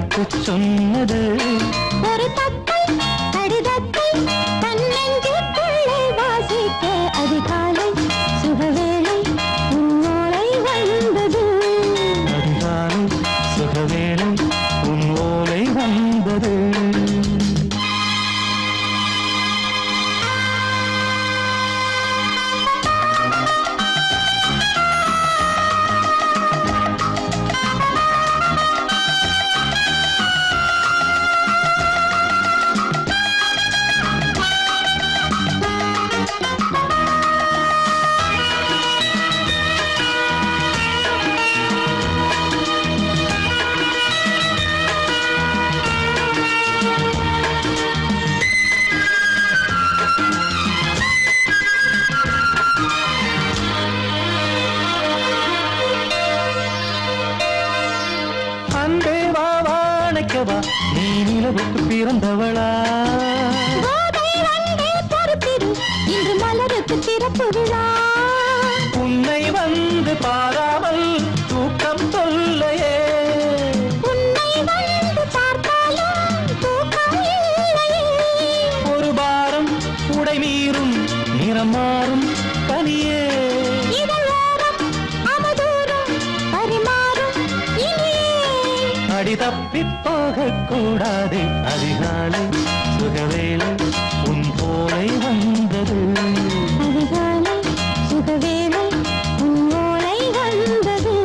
வாழ்த்து சொன்னது ஒரு தத்தை கடிதத்தை தன்னெஞ்சுக்குள்ளே வாசிக்க அதிகாலை சுகவேளை உன்னோளை வந்தது. அதிகாலை சுகவேளை உன் ஓலை வந்தது. நீ நிலவுக்கு பிறந்தவளா? இன்று மலருக்கு திறப்பு விழா. உன்னை வந்து பாராமல் தூக்கம் சொல்லையே. உன்னை வந்து பார்த்தாலும் தூக்கம் இல்லையே. ஒரு பாரம் உடை மீறும் நிறம் மாறும் கனியே. அடி தப்பி போக கூடாது. அதிகாலை சுகவேளை உன் போலை வந்தது. அதிகாலை சுகவேளை உன் ஓலை வந்தது.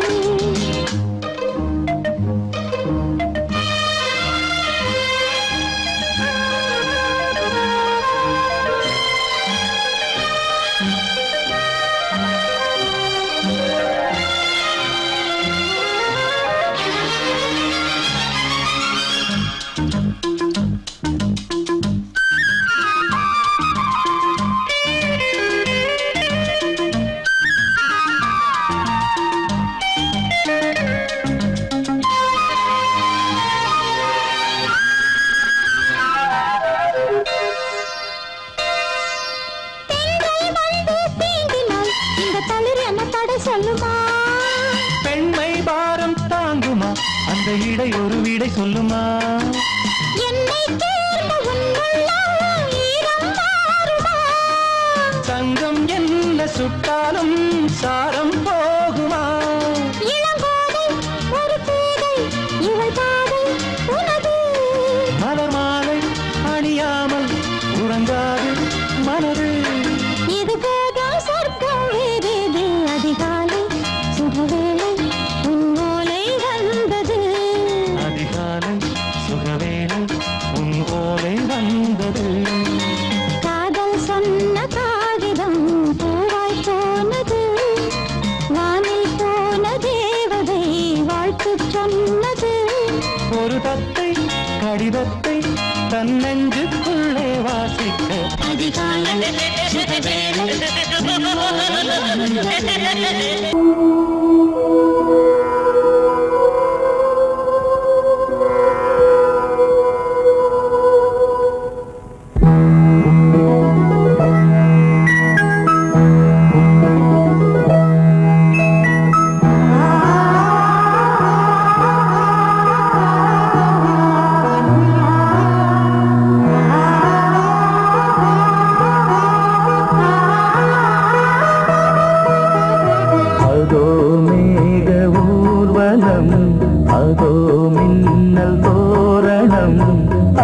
பெண்மை பாரம் தாங்குமா? அந்த இடை ஒரு விடை சொல்லுமா? சங்கம் என்ன சுட்டாலும் சாரம் போகுமா? மலர் மாலை அணியாமல் உறங்காது மனது. இது போதும் சொர்க்கம் வேறேது. அதிகாலை சுகவேளை உன் ஓலை வந்தது. அதிகாலை சுகவேளை உன் ஓலை வந்தது. காதல் சொன்ன காகிதம் பூவாய் போனது. வானில் போன தேவதை வாழ்த்து சொன்னது. ஒரு தத்தை கடிதத்தை தன்னெஞ்சுக்குள்ளே வாசிக்க அதிகாலை சுகவேளை உன் ஓலை வந்தது. அதோ மின்னல் தோரணம்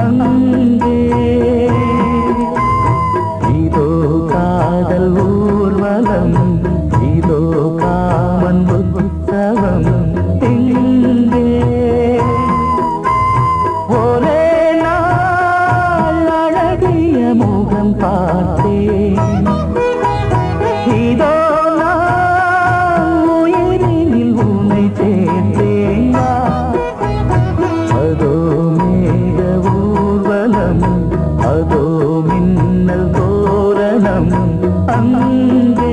அங்கே. இதோ காதல் ஊர்வலம், இதோ காமன் உற்சவம் இங்கே. ஒரே நாள் அழகிய முகம் பார்த்தேன். இதோ அதோ மின்னல் தோரணம் அங்கே.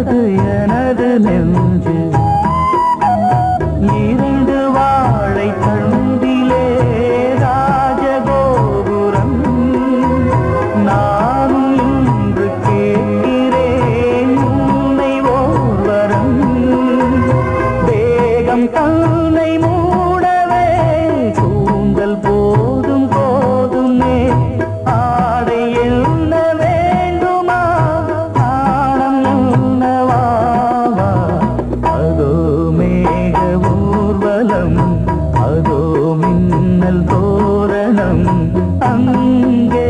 பூத்தது எனது நெஞ்சு இரண்டு வாழை தண்டிலே ராஜகோபுரம் நானும் இன்று கேட்கிறேன் உன்னை ஓர்வரம் வேகம் தன்னை மூடவே கூந்தல் போதும் போதுமே ஆடை என்ன வேண்டுமா ஆடம் என்னவாவா அதோ மேக ஊர்வலம் அதோ மின்னல் தோரணம் அங்கே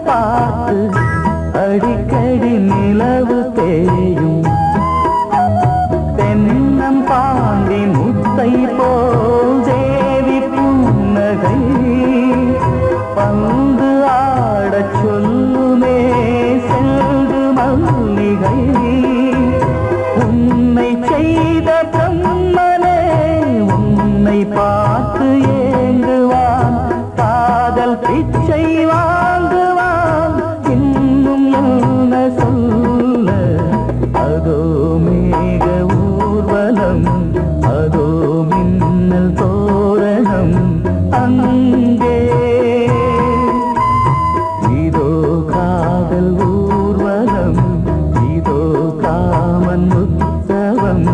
பார்த்து அடிக்கடி நிலவு தேயும் தென்னம் பாண்டி முத்தை போல் தேவி புன்னகை பந்து ஆடச் சொல்லுமே செல்து மல்லிகை உன்னை செய்த பிரம்மனே உன்னை பார்த்து ஏங்குவான் காதல் பிச்சை வாங்குவான் இன்னும் என்ன சொல்ல அதோ மேக ஊர்வலம் அதோ மின்னல் தோரணம் அங்கே இதோ காதல் ஊர்வலம் இதோ காமன் உற்சவம்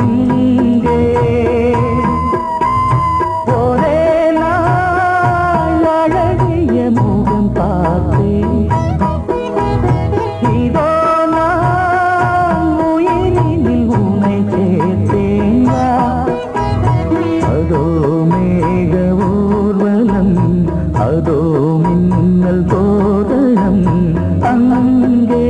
இங்கே ஒரே நாள் அழகிய முகம் பார்த்தேன் இதோ நான் உயிரினில் உன்னை சேர்த்தேன் அதோ மேக ஊர்வலம் அதோ மின்னல் தோரணம் அங்கே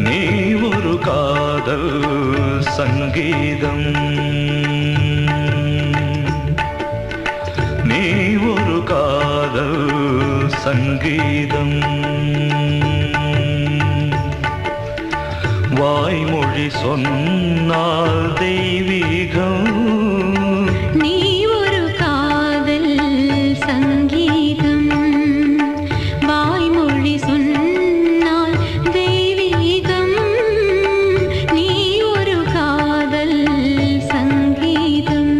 நீ ஒரு காதல் சங்கீதம் நீ ஒரு காதல் சங்கீதம் வாய்மொழி சொன்னால் தெய்வீகம் நீ ஒரு காதல் சங்கீதம் வாய்மொழி சொன்னால் தெய்வீகம் நீ ஒரு காதல் சங்கீதம்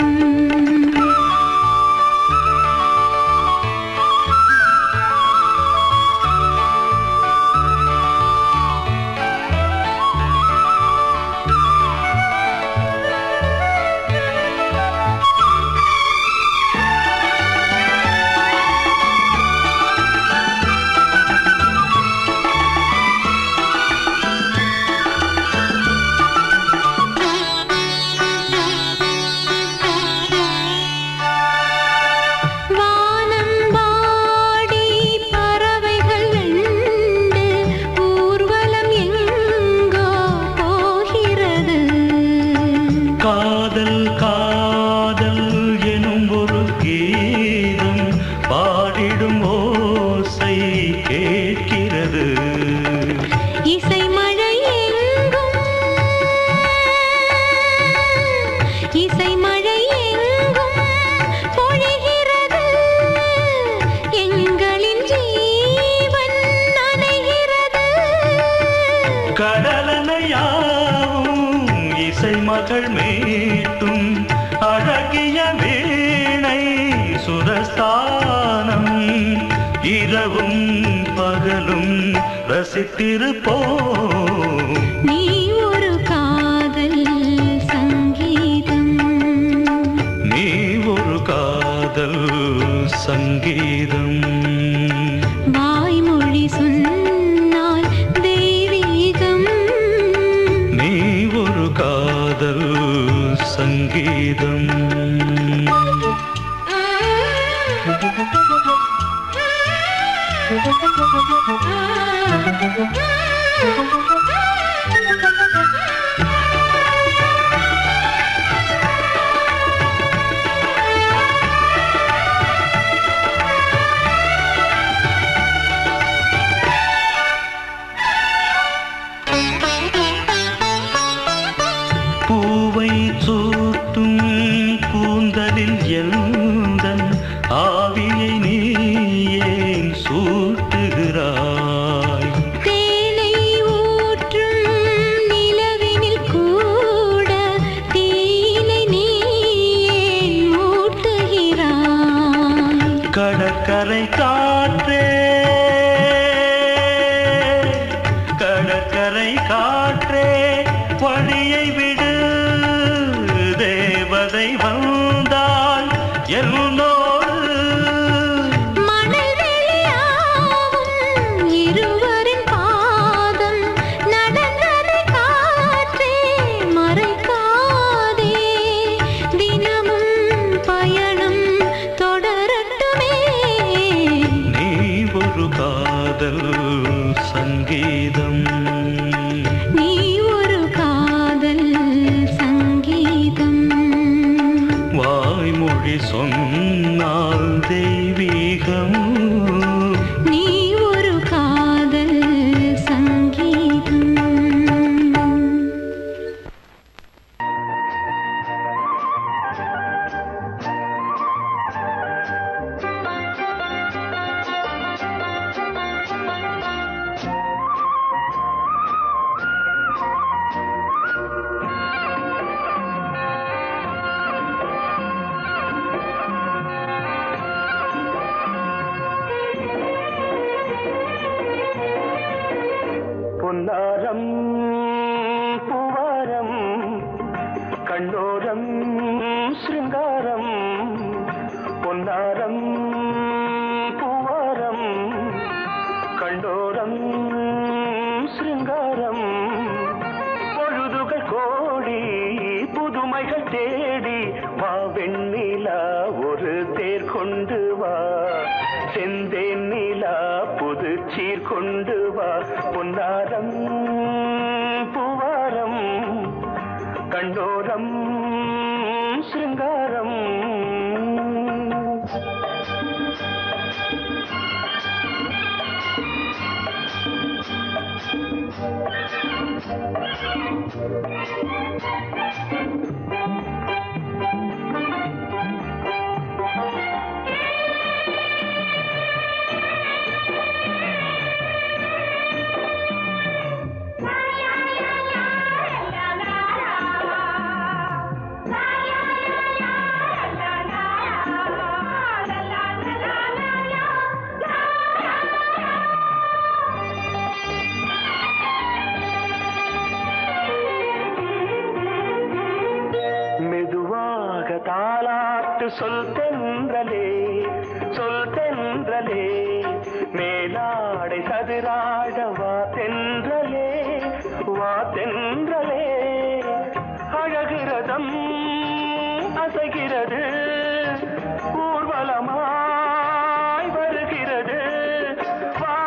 வானம்பாடி பறவைகள் வெண்டு ஊர்வலம் எங்கோ போகிறது காதல் காதல் எனும் ஒரு கீதம் பாடிடும் ஓசை கேட்கிறது இசை மழை எங்கும் இசை மகள் மீட்டும் அழகிய வீணை சுரஸ்தானம் இரவும் பகலும் ரசித்திருப்போம். நீ ஒரு காதல் சங்கீதம், நீ ஒரு காதல் சங்கீதம். வாய்மொழி சொன்னால் தெய்வீகம், நீ ஒரு காதல் சங்கீதம். பூவை சூட்டும் கூந்தலில் எந்தன் ஆவியை நீ ஏன் சூட்டுகிறாய்? தேனை ஊற்றும் நிலவினில் கூட தீனை நீ ஏன் மூட்டுகிறாய்? கடற்கரை காற்றே, கடற்கரை காற்றே வழியை விடு, தேவதை வந்தால் என்னோடு. மணல் வெளியாகும் இருவரின் பாதம் நடந்ததை காற்றே மறைக்காதே, தினமும் பயணம் தொடரட்டுமே. நீ ஒரு காதல் சங்கீதம், நீ ஒரு காதல் சங்கீதம், வாய்மொழி சொன்னால் தெய்வீகம். நீ ஒரு காதல் சங்கீதம். பொன்னாரம் பூவாரம் கண்ணோரம் சிருங்காரம், பொன்னாரம் பூவாரம் கண்ணோரம் சிருங்காரம். பொழுதுகள் கோடி புதுமைகள் தேடி வா வெண்ணிலா ஒரு தேர் கொண்டு வா, செந்தேன் நிலா புது சீர் கொண்டு வா. பொன்னாரம் பூவாரம் கண்டோரம் சிருங்காரம். மெதுவாக தாலாட்டு சொல் தென்றலே, சொல் தென்றலே, மேலாடை சதுராட வா தென்றலே, வா தென்றலே. அழகிறதம் அசைகிறது, ஊர்வலமாய் வருகிறது, வா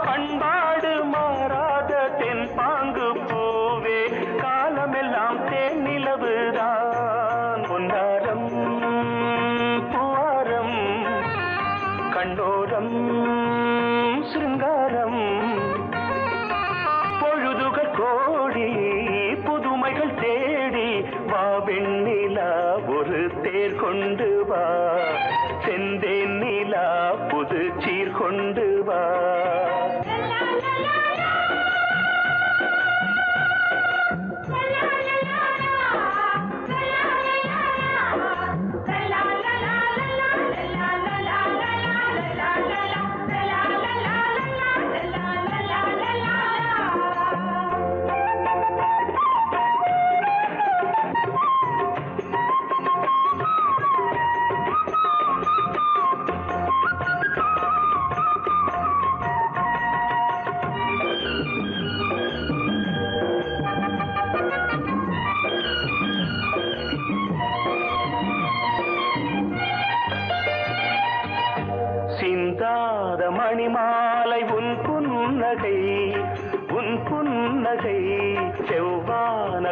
பண்பாடு மாறாத தென் பாங்கு பூவே, காலமெல்லாம் தேன் நிலவுதான். பொன்னாரம் பூவாரம் கண்ணோரம் சிருங்காரம். பொழுதுகள் கோடி புதுமைகள் தேடி வா வெண்ணிலா ஒரு தேர் கொண்டு வா, செந்தேன் நிலா புது சீர் கொண்டு வா.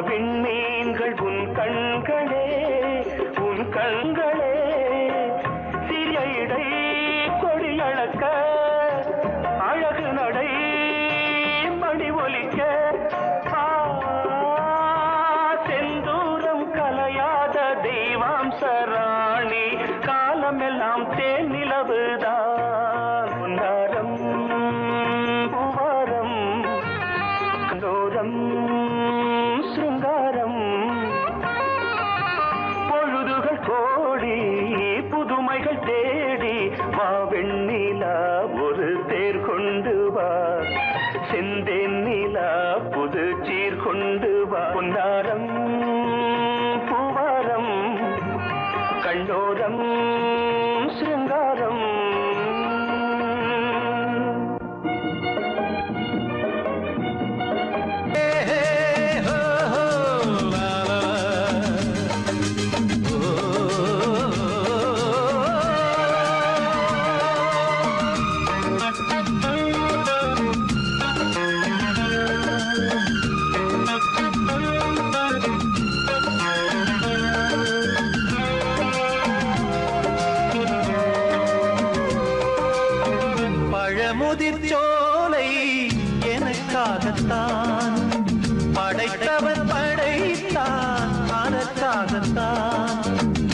விண்மீன்கள் உன் கண்களே, உன் கண்களே. சிறிய இடை கொடியளக்க அழகு நடை மணி ஒலிக்க. செந்தூரம் கலையாத தெய்வாம்சராணி, காலமெல்லாம் தேன் நிலவுதான். பொன்னாரம் பூவாரம் கண்டோரம் சிருங்காரம். பொழுதுகள் கோடி புதுமைகள் தேடி வா வெண்ணிலா, ஒரு தேர் கொண்டு வா. செந்தேன் நிலா புது சீர் கொண்டு வா. பொன்னாரம் பூவாரம் கண்டோரம் சிருங்காரம். முதிர்ச்சோலை எனக்காகத்தான் படைத்தவன் படைத்தான், அதற்காகத்தான்.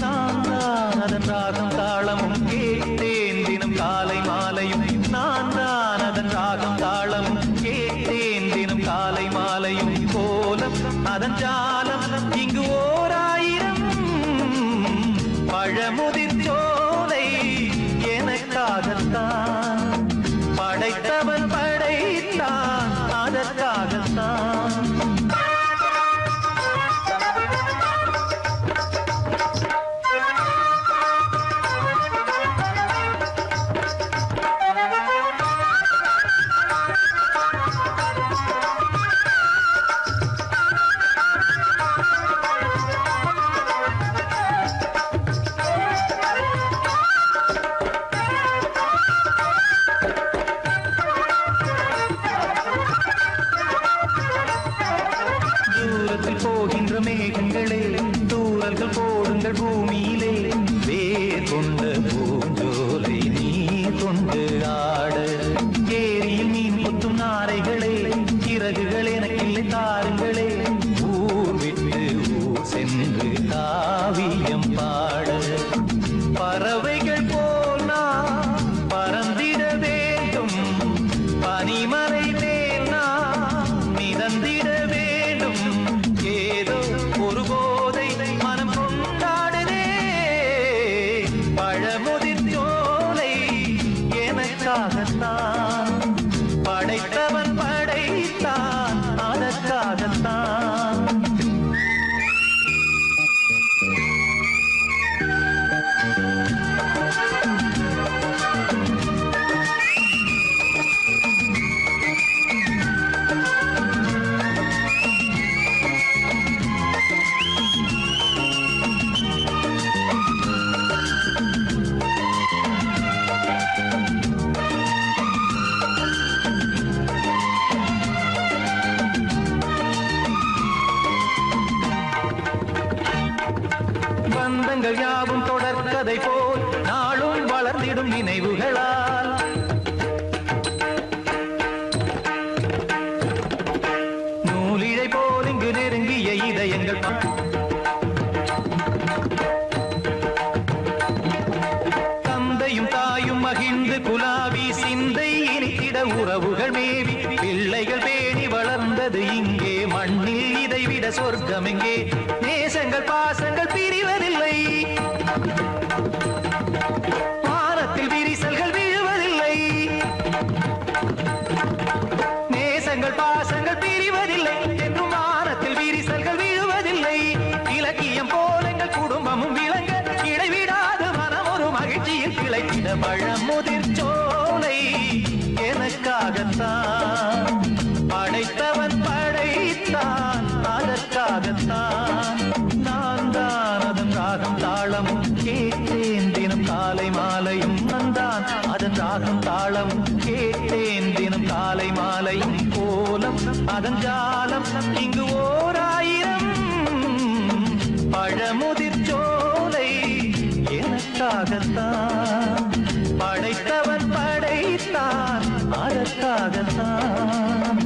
நான் தான் அதன் ராகம் தாளமும் கேட்டேன் தினம் காலை மாலையும். நான் தான் அதன் ராகம் தாளமும் கேட்டேன் தினம் காலை மாலையும். கோலம் அதன் ஜாலம் இங்கு ஓர் ஆயிரம். பழமுதிர்ச்சோலை எனக்காகத்தான் படைத்தவன் படைத்தான், அதற்காகத்தான். போகின்ற மேகங்களே, தூரல்கள் போடுங்கள் பூமியிலே. வேர் கொண்ட பூஞ்சோலை நீ கொண்டு ஆட. ஏரியில் மீன் கொத்தும் நாரைகளே, இறகுகள் எனக்கில்லை தாருங்களே. ஊர் விட்டு ஊர் சென்று காவியம் பாட. பறவைகள் போல் நான் பறந்திட வேண்டும், பனிமலை மேல் நான் மிதந்திட வேண்டும். ஏதோ ஒரு போதை மனம் கொண்டாடுதே. பழமுதிர்ச்சோலை எனக்காகத்தான் படைத்தவன் படைத்தான், அதற்காகத்தான். பந்தங்கள் யாவும் தொடர்கதை போல் நாளும் வளர்ந்திடும் நினைவுகளால். நூலிழை போல் இங்கு நெருங்கிய இதயங்கள். தந்தையும் தாயும் மகிழ்ந்து குலாவி சிந்தை இனித்திட உறவுகள் மேவி. பிள்ளைகள் பேணி வளர்ந்தது இங்கே மண்ணில், இதைவிட சொர்க்கம் எங்கே. நேசங்கள் பாசங்கள் பிரிவதில்லை, வானத்தில் விரிசல்கள் விழுவதில்லை. நேசங்கள் பாசங்கள் பிரிவதில்லை என்றும் வானத்தில் விரிசல்கள் விழுவதில்லை. இலக்கியம் போல எங்கள் குடும்பமும் விளங்க, இடைவிடாது மனம் ஒரு மகிழ்ச்சியில் கிளைத்திட. பழமுதிர்ச்சோலை எனக்காகத்தான் படைத்தவன் படைத்தான், அதற்காகத்தான். நான் தான் அதன் ராகம் தாளம் பழமுதிர் சோலை எனக்காகத்தான் படைத்தவன் படைத்தான் அதற்காகத்தான்.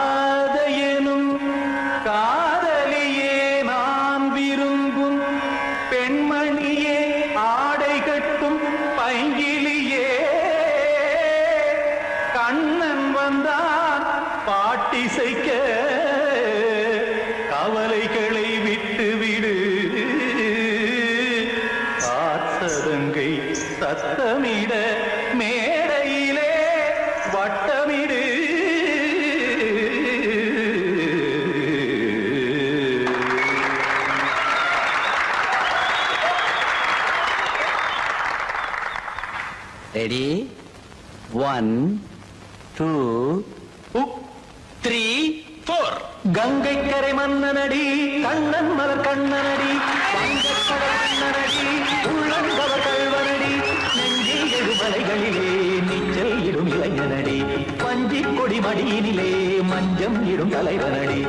கண்மணியேராதையனும் காதலியே நான் விரும்பும் பெண்மணியே ஆடை கட்டும் பைங்கிலியே கண்ணன் வந்தான் பாட்டிசைக்க கவலைகளை விட்டுவிடு ஆசதங்கை சத்தமிட மேடையிலே வட்டமிடு ரெடி 1 2 3 4 கங்கை கரை மன்னனடி கண்ணன் மலர் கண்ணனடி வங்கக்கடல் மன்னனடி உள்ளங்கவர் கல்வனடி நெஞ்சில் எழுமலைகளிலே நீச்சல் இடும் இளைஞனடி பஞ்சி கொடி மடியினிலே மஞ்சம் இடும் தலைவனடி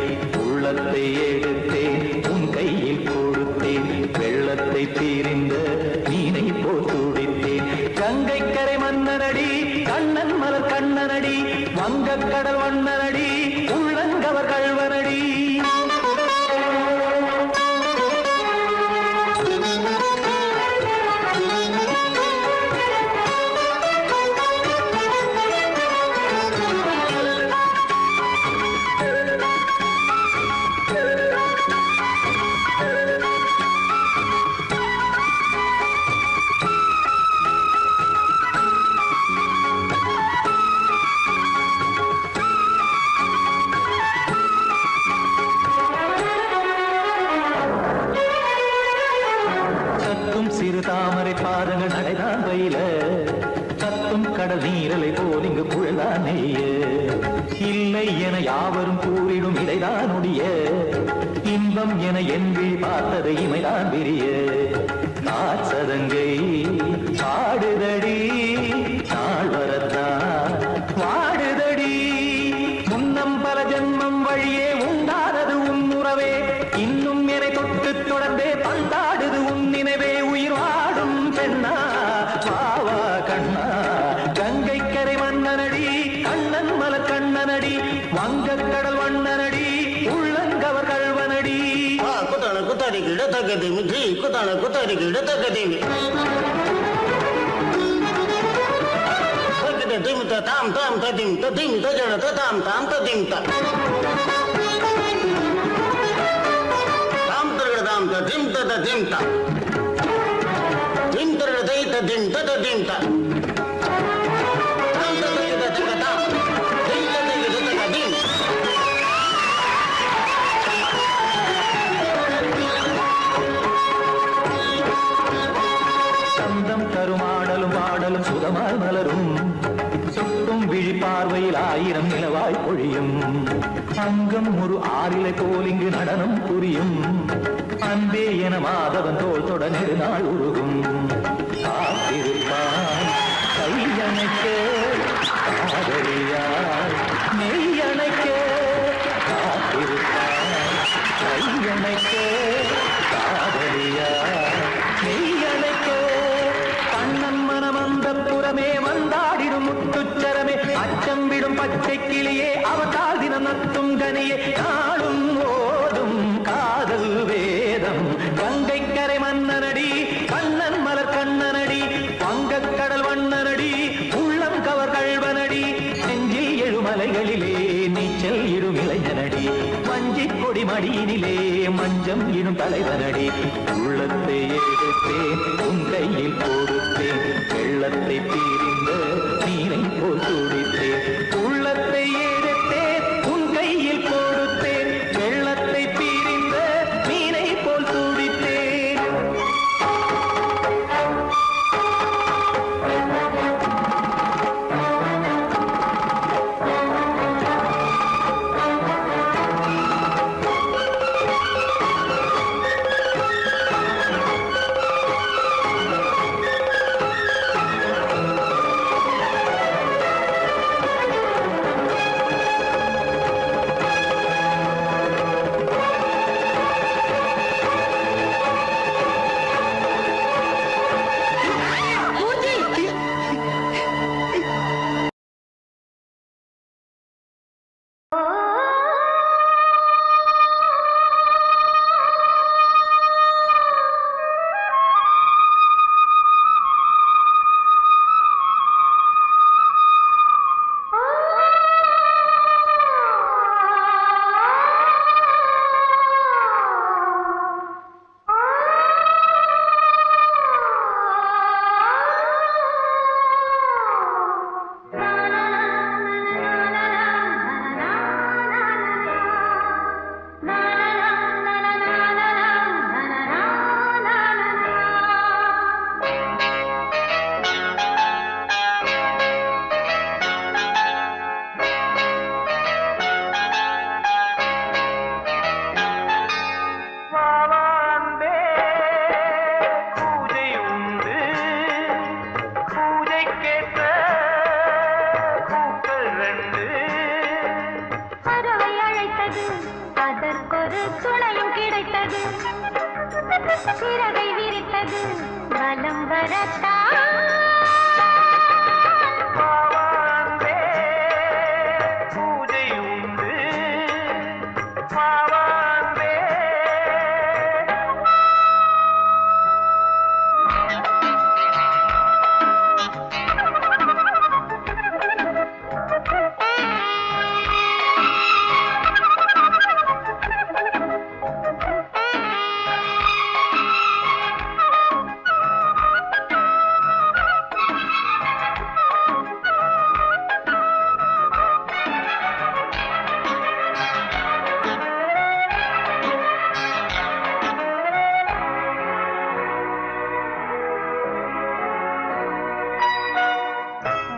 உள்ளத்தை எடுத்தேன் உன் கையில் கொடுத்தேன் வெள்ளத்தை தீரிந்த மீனை போல் துடித்தேன் கங்கை கரை மன்னனடி கண்ணன் மலர் கண்ணனடி வங்கக்கடல் வண்ணனடி உள்ளங்கவர் கல்வனடி சிறு தாமரை பாதங்கள் நடைதான் வயில கத்தும் கடல் நீரலை போல் இங்கு புழதான் நெய்ய இல்லை என யாவரும் கூறிடும் இடைதான் உடைய இன்பம் என என்பி பார்த்தது இமைதான் விரிய நாச்சதங்கை பாடுதடி நாள் வரத்தான் வாடுதடி முன்னம் பல ஜென்மம் வழியே உண்டானது உன் உறவே இன்னும் என தொட்டு தொடர்ந்தே பந்தாடுது உன் நினைவே உயிர் வாடும் பெண்ணா பாவா கண்ணா கங்கை கரை மன்னனடி கண்ணன் மலர் கண்ணனடி வங்கக்கடல் வண்ணனடி உள்ளங்கவர் கல்வனடி குத்தான குத்தாரி கிட தக்கதேமி ஜி குத்தான குத்தாரி கிட தக்கதேமி திம் தாம் தாம் ததிம் ததிம் தஜன தாம் தாம் ததிம் தாம் தாம் ததிம் ததிம் தாம் திம் தர தை ததிம் ததிம் தாம் தாம் ததிம் ததிம் தாம் திம் ததிம் ததிம் சந்தம் கருமாடலும் பாடலும் சுதமாய் மலரும் சுட்டும் விழி பார்வையில் ஆயிரம் நிலவாய் பொழியும் அங்கம் ஒரு ஆறிலை போல் இங்கு நடனம் புரியும் அன்பே என மாதவன் தோல் தொட நெடுநாள் உருகும் காத்திருப்பான் கையணைக்க காதலியார் மெய்யணைக்க காத்திருப்பான் கையணைக்க காதலியார் மெய்யணைக்க கண்ணன் மனமந்த புறமே வந்தாடிடும் முத்துச்சரமே அச்சம் விடும் பச்சை கிளியே அவதால் தினம் நத்தும் கனியே நாளும் ஓடும் காதல் வேதம் கங்கை கரை மன்னனடி கண்ணன் மலர் கண்ணனடி வங்கக்கடல் வண்ணனடி உள்ளம் கவர் கல்வனடி நெஞ்சில் எழுமலைகளிலே நீச்சல் இடும் இளைஞனடி வஞ்சி கொடி மடியினிலே மஞ்சம் இடும் தலைவனடி உள்ளத்தை எடுத்தேன் உன் கையில் கொடுத்தேன் வெள்ளத்தை தீரிந்த நீரை போல் துடித்தேன் உள்ளத்தை எடுத்தேன் உன் கையில் கொடுத்தேன் வெள்ளத்தை தீரிந்த நீரை போல் துடித்தேன் அதற்கொரு துணையும் கிடைத்தது சிறகை விரித்தது வலம் வரத்தான் பூஜை உண்டு பாவாந்தே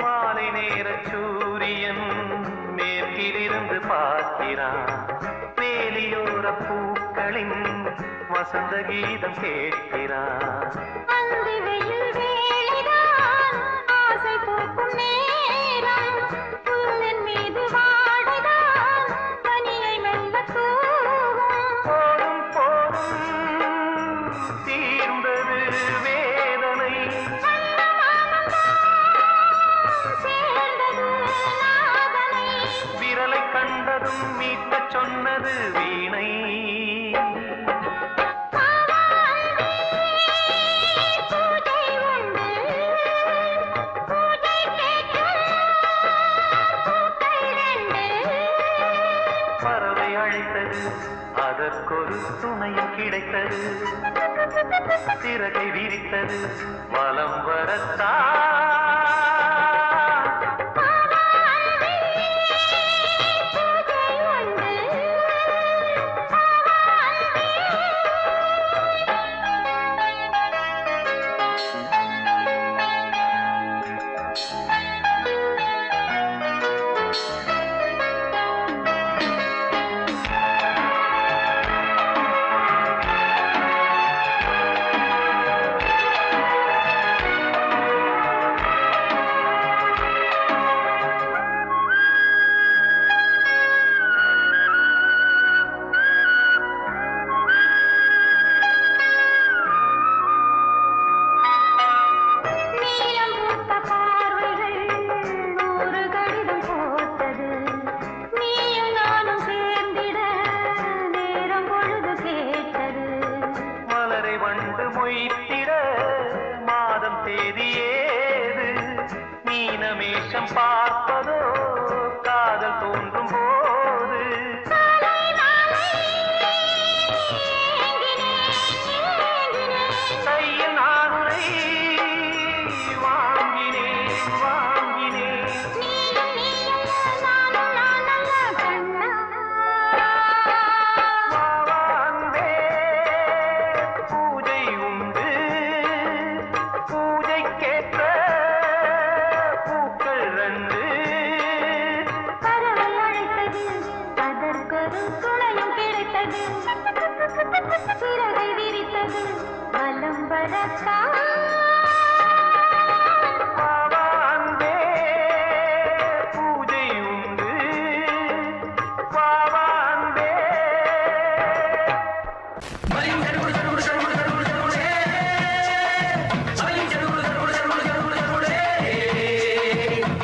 மாலை நேர சூரியன் மேற்கிலிருந்து பார்க்கிறான் வேலியோர பூக்களின் வசந்த கீதம் கேட்கிறான் அந்தி வெயில் வேளைதான் ஆசை பூக்கும் நேரம் புல்லின் மீது வாடைதான் பனியை மெல்ல தூவும் போதும் போதும் தீர்ந்தது வேதனை சேர்ந்தது நாதனை விரலை கண்டதும் மீட்டச் சொன்னது வீணை பூஜை உண்டு பூஜை கேட்க பூக்கள் ரெண்டு பறவை அழைத்தது அதற்கொரு துணையும் கிடைத்தது சிறகை விரித்தது வலம் வரத்தான் பூஜை உண்டு நீலம் பூத்த பார்வைகள் நூறு கடிதம் போட்டது நீயும் நானும் சேர்ந்திட நேரம் பொழுது கேட்டது மலரை வண்டு மொய்த்திட மாதம் தேதி ஏது மீனமேஷம் பார்ப்பதோ காதல் தோன்றும் போது சாலை மாலை ஏங்கினேன் ஏங்கினேன் கையில் நானுரை வாங்கினேன் வாங்கினேன் நீயும் நீயல்ல நானும் நானல்ல கண்ணா வாவாந்தே பூஜை உண்டு பூஜைக்கேற்ற பூக்கள் ரெண்டு பறவை அழைத்தது அதற்கொரு துணையும் கிடைத்தது சிறகை விரித்தது வலம் வரத்தான் வாவாந்தே பூஜை உண்டு வாவாந்தே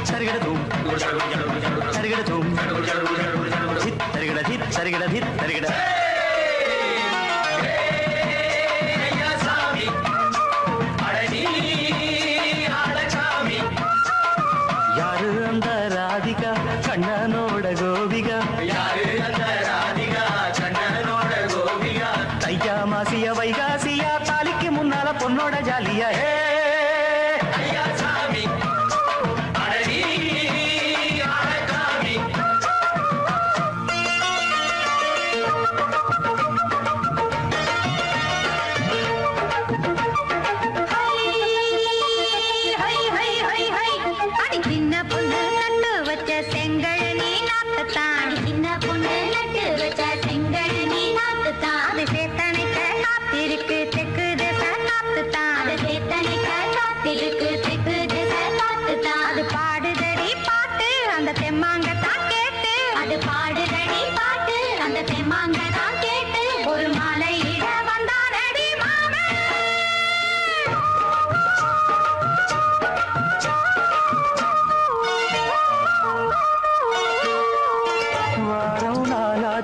சரிகிடதும் சரிகிடதும் சரிகிட சரிகிட சரிகிட யாரு அந்த ராதிகா கண்ணனோட கோபிகா தையா மாசிய வைகாசியா தாலிக்கு முன்னால பொண்ணோட ஜாலியா சின்ன பொண்ணு நட்டு வச்ச செங்கல் நீ நாட்டுத்தான் சின்ன பொண்ணு நட்டு வச்ச செங்கல் நீ நாட்டுத்தான் அது சேத்தனைக்க காத்திருக்கு தெற்கு திசை நாட்டுத்தான் அது சேத்தனைக்க காத்திருக்கு தெற்கு திசை நாட்டுத்தான் அது பாடுதடி பாட்டு அந்த தெம்மாங்க தான் கேட்டு அது பாடுதடி பாட்டு அந்த தெம்மாங்க தான் கேட்டு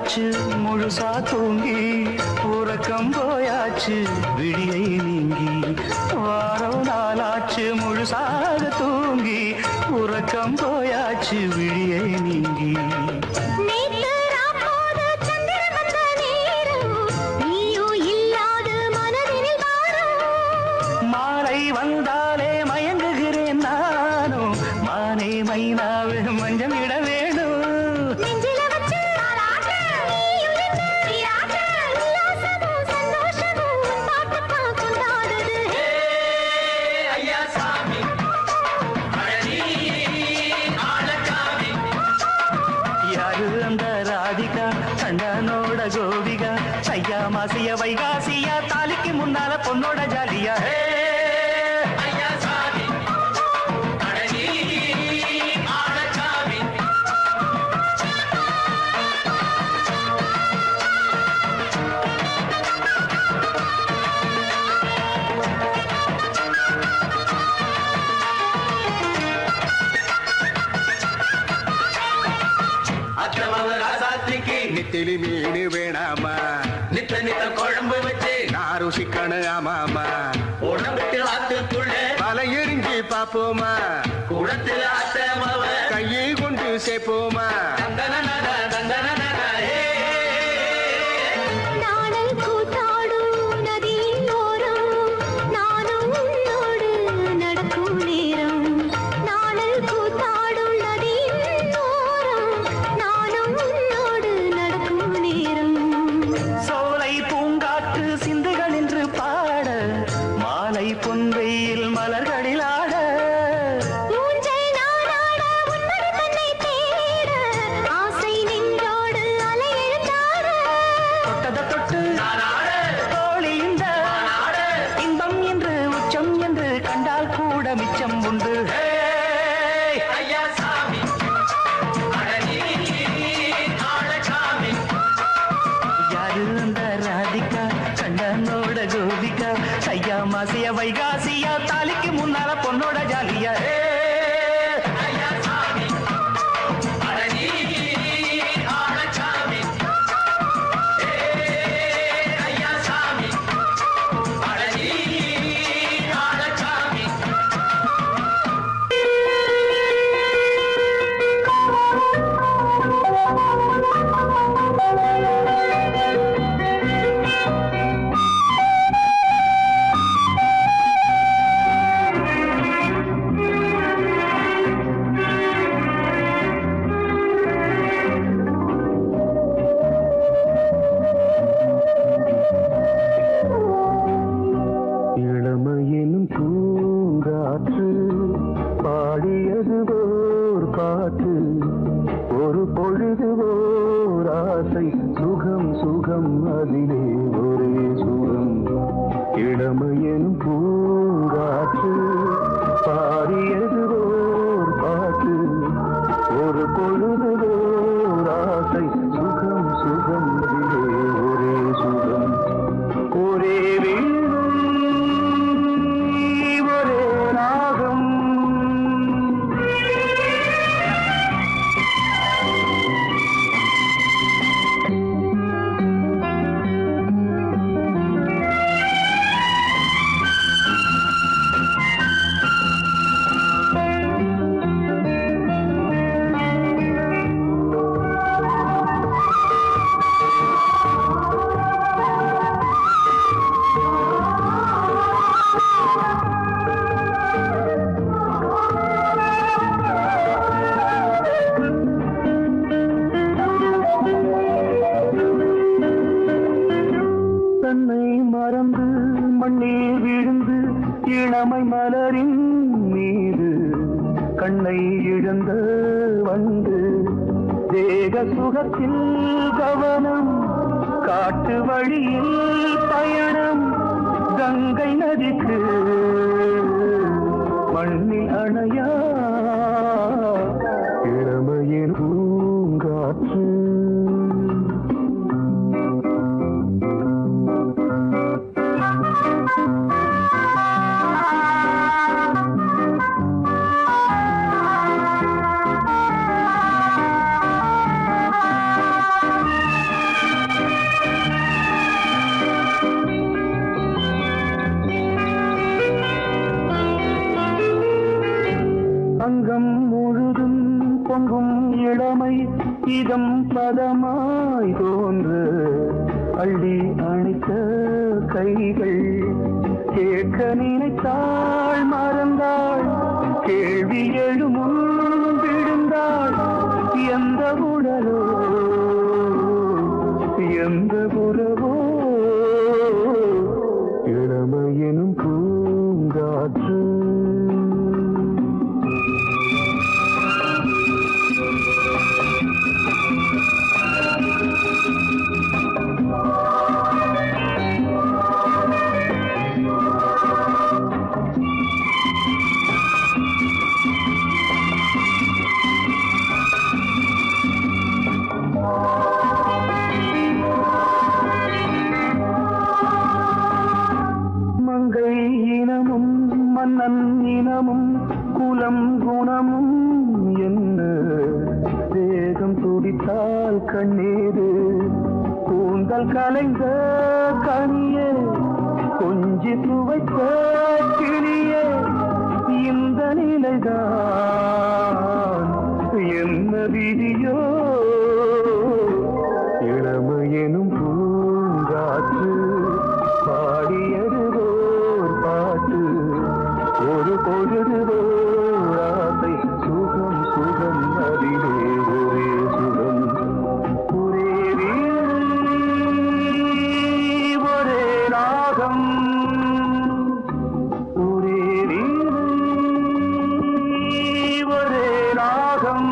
நாளாச்சு முழுசா தூங்கி உறக்கம் போயாச்சு விழியை நீங்கி வாரம் நாளாச்சு முழுசாக தூங்கி உறக்கம் போயாச்சு விழியை நீங்கி நேத்து ராப்போது சந்திரன் வந்த நேரம் நீயும் இல்லாத மனதினில் வாரம் மாலை வந்தாலே மயங்குகிறேன் நானும் மானே மைனாவே மஞ்சம் இட வேணும் நெஞ்சில வச்சு தாலாட்ட நீயும் என்ன நீராட்ட உல்லாசமும் சந்தோஷமும் உன் பாட்டுத்தான் கொண்டாடுது ஐயா சாமி அழகி ஆளக்காமி யாரு அந்த ராதிகா கண்ணனோட கோபிகா ஐயா மாசிய வைகாசியா தாலிக்கு முன்னால பொண்ணோட ஜாலியா ஐயா சாமி அழகி ஆளக்காமி அத்தமவ ராசாத்திக்கு நித்திலி மீன் வேணாமா நித்த நித்த குழம்பு வச்சு நான் ருசிக்கணும் ஆமாமா உடம்புக்கு ஆத்துக்குள்ள பல எரிஞ்சு பாப்போமா குடத்துல அத்தமவ கையை கொண்டு சேர்ப்போமா தந்தனனன தந்தனனன ஏ நாடல் கூத்தாடும் நதியின் ஓரம் நானும் உன்னோடு நடக்கும் நேரம் நாடல் கூத்தாடும் நதியின் ஓரம் நானும் உன்னோடு நடக்கும் நேரம் சோலை பூங்காற்று சிந்துகள் என்று பாட மாலை பொன்வெயில் மலர்களில் ஆட ஊஞ்சல் நாடாட உன்மடி தன்னை தேட ஆசை நின்றோடு அலை எழுந்தாட தொட்டத தொட்டு நானாட தோழி இந்த நானாட இன்பம் என்று உச்சம் என்று கண்டால் கூட மிச்சம் உண்டு ஐயா சாமி அழகி ஆளக்காமி யாரு அந்த ராதிகா கண்ணனோட கோபிகா ஐயா மாசிய வைகாசியா தாலிக்கு முன்னால பொண்ணோட ஜாலியா ஐயா சாமி அழகி ஆளக்காமி ஐயா சாமி அழகி ஆளக்காமி இளமையினும் பூங்காற்று பாடியது ஓர் பாட்டு ஒரு பொழுது ஓர் ஆசை சுகம் சுகம் அதிலே ஒரே சுகம் இளமையினும் பூங்காற்று பாடியது ஓர் பாட்டு ஒரு பொழுது ஓர் ஆசை சுகம் சுகம் அதிலே ஒரே சுகம் ஒரே வீடு ஒரே ராகம் தன்னை மறந்து மண்ணில் விழுந்து இளமை மலரின் மீது கண்ணை இழந்த வந்து தேக சுகத்தில் கவனம் காட்டு வழியில் பயணம் கங்கை நதிக்கு மண்ணில் அணையா இளமையின் பூங்காற்று இதம் பதமாய் தோன்று அள்ளி அணைத்த கைகள் கேட்க நினைத்தாள் மறந்தாள் கேள்வி எழுமுன் விழுந்தாள் எந்த உடலோ எந்த புறவோ இளமையெனும் பூங்காற்று மன்னன் இனமும் குலம் குணமும் என்ன வேகம் துடித்தால் கண்ணீரு கூந்தல் கலைந்த கனியே கொஞ்சி துவைத்த கிளியே இந்த நிலைதான் என்ன விதியோ இளமையெனும் பூங்காற்று பாடியதுவோர் பாட்டு ஒரு பொழுதுவோர் ஆசை சுகம் சுகம் அதிலே ஒரே சுகம் ஒரே வீணை, ஒரே ராகம் ஒரே வீணை, ஒரே ராகம்.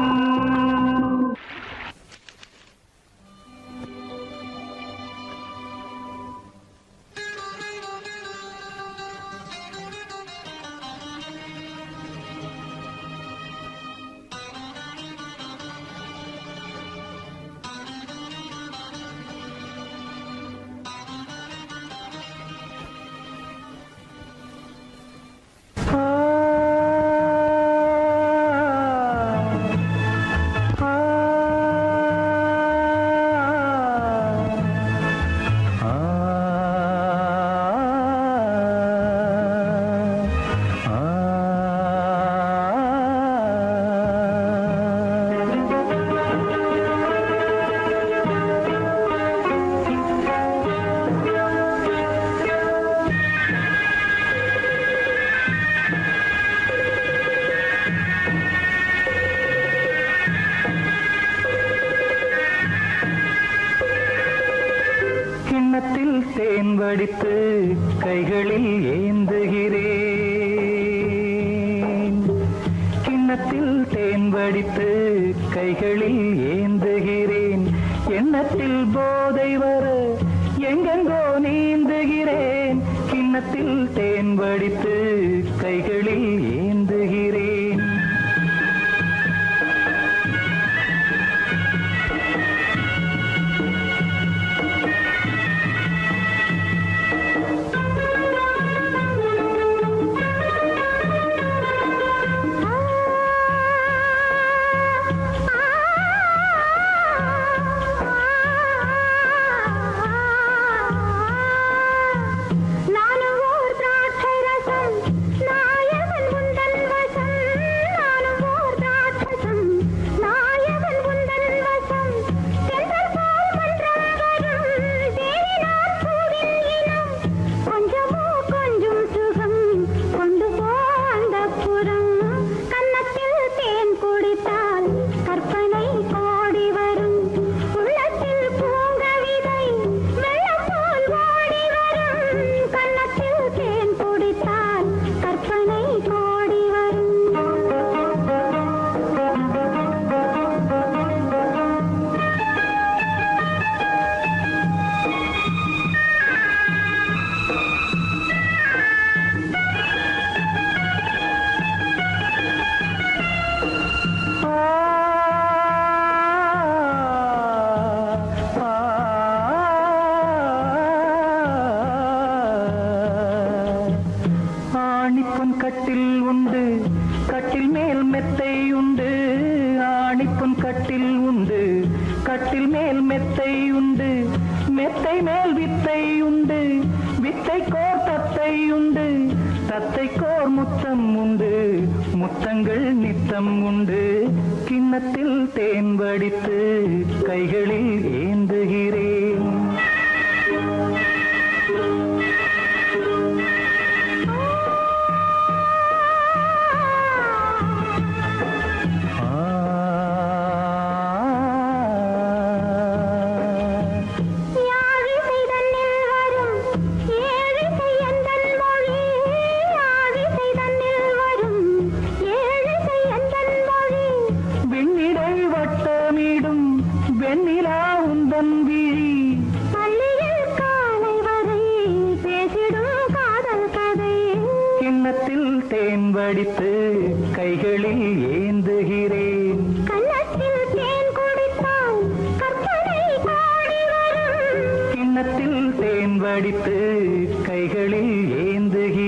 கிண்ணத்தில் தேன் வடித்து கைகளில் ஏந்துகிறேன் கிண்ணத்தில் தேன் வடித்து கைகளில் ஏந்துகிறேன் எண்ணத்தில் போதை வர எங்கெங்கோ நீந்துகிறேன் கிண்ணத்தில் தேன் வடித்து கைகளில் ஏந்துகிறேன் கட்டில் உண்டு கட்டில் மேல் மெத்தை உண்டு ஆணிப்பொன் கட்டில் உண்டு கட்டில் மேல் மெத்தை உண்டு மெத்தை மேல் வித்தை உண்டு வித்தை கோர் தத்தை உண்டு தத்தை கோர் முத்தம் உண்டு முத்தங்கள் நித்தம் உண்டு கிண்ணத்தில் தேன் வடித்து கைகளில் ஏந்துகிறேன். யாழிசை தன்னில் வரும் ஏழிசை எந்தன் மொழி. யாழிசை தன்னில் வரும் ஏழிசை எந்தன் மொழி. வெண்ணிடை வட்டமிடும் வெண்ணிலா உந்தன் விழி. பள்ளியில் காலை வரை பேசிடும் காதல் கதை. கிண்ணத்தில் தேன் வடித்து கைகளில் ஏந்துகிறேன். கன்னத்தில் தேன் குடித்தால் கற்பனை பாடி வரும். கிண்ணத்தில் தேன் வடித்து கைகளில் ஏந்துகிறேன்.